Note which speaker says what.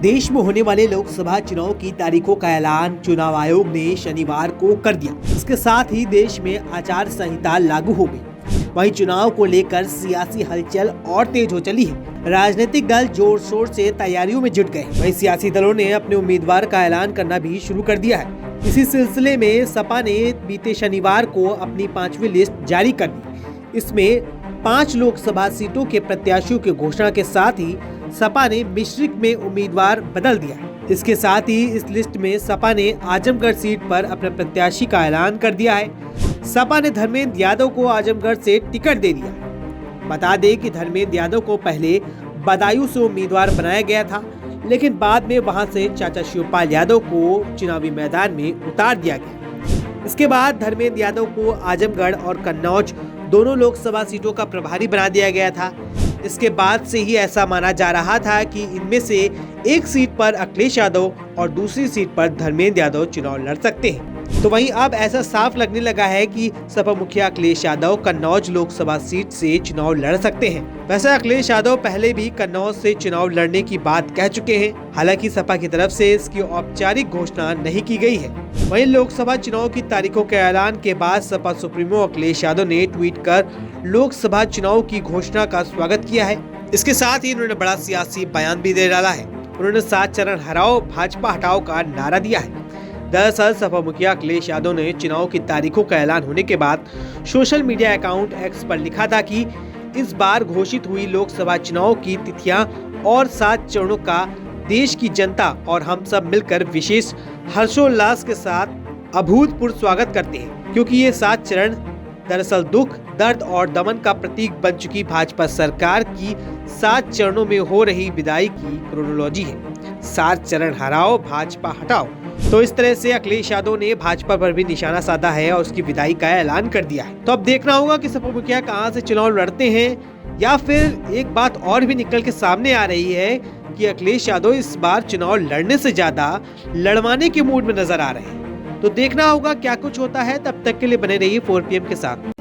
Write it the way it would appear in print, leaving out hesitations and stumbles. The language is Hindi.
Speaker 1: देश में होने वाले लोकसभा चुनाव की तारीखों का ऐलान चुनाव आयोग ने शनिवार को कर दिया। इसके साथ ही देश में आचार संहिता लागू हो गई। वहीं चुनाव को लेकर सियासी हलचल और तेज हो चली है। राजनीतिक दल जोर शोर से तैयारियों में जुट गए। वहीं सियासी दलों ने अपने उम्मीदवार का ऐलान करना भी शुरू कर दिया है। इसी सिलसिले में सपा ने बीते शनिवार को अपनी 5वीं लिस्ट जारी कर दी। इसमें 5 लोकसभा सीटों के प्रत्याशियों की घोषणा के साथ ही सपा ने मिश्रिक में उम्मीदवार बदल दिया। इसके साथ ही इस लिस्ट में सपा ने आजमगढ़ सीट पर अपने प्रत्याशी का ऐलान कर दिया है। सपा ने धर्मेंद्र यादव को आजमगढ़ से टिकट दे दिया। बता दें कि धर्मेंद्र यादव को पहले बदायूं से उम्मीदवार बनाया गया था, लेकिन बाद में वहां से चाचा शिवपाल यादव को चुनावी मैदान में उतार दिया गया। इसके बाद धर्मेंद्र यादव को आजमगढ़ और कन्नौज दोनों लोकसभा सीटों का प्रभारी बना दिया गया था। इसके बाद से ही ऐसा माना जा रहा था कि इनमें से एक सीट पर अखिलेश यादव और दूसरी सीट पर धर्मेंद्र यादव चुनाव लड़ सकते हैं। तो वहीं अब ऐसा साफ लगने लगा है कि सपा मुखिया अखिलेश यादव कन्नौज लोकसभा सीट से चुनाव लड़ सकते हैं। वैसे अखिलेश यादव पहले भी कन्नौज से चुनाव लड़ने की बात कह चुके हैं। हालांकि सपा की तरफ से इसकी औपचारिक घोषणा नहीं की गई है। वहीं लोकसभा चुनाव की तारीखों के ऐलान के बाद सपा सुप्रीमो अखिलेश यादव ने ट्वीट कर लोकसभा चुनाव की घोषणा का स्वागत किया है। इसके साथ ही उन्होंने बड़ा सियासी बयान भी दे डाला है। उन्होंने 7 चरण हराओ भाजपा हटाओ का नारा दिया है। दरअसल सपा मुखिया अखिलेश यादव ने चुनाव की तारीखों का ऐलान होने के बाद सोशल मीडिया अकाउंट एक्स पर लिखा था कि इस बार घोषित हुई लोकसभा चुनाव की तिथियां और 7 चरणों का देश की जनता और हम सब मिलकर विशेष हर्षोल्लास के साथ अभूतपूर्व स्वागत करते हैं, क्योंकि ये 7 चरण दरअसल दुख, दर्द और दमन का प्रतीक बन चुकी भाजपा सरकार की 7 चरणों में हो रही विदाई की क्रोनोलॉजी है। 7 चरण हराओ भाजपा हटाओ। तो इस तरह से अखिलेश यादव ने भाजपा पर भी निशाना साधा है और उसकी विदाई का ऐलान कर दिया है। तो अब देखना होगा कि सपा मुखिया कहां से चुनाव लड़ते हैं, या फिर एक बात और भी निकल के सामने आ रही है कि अखिलेश यादव इस बार चुनाव लड़ने से ज्यादा लड़वाने के मूड में नजर आ रहे हैं। तो देखना होगा क्या कुछ होता है। तब तक के लिए बने रहिए 4PM के साथ।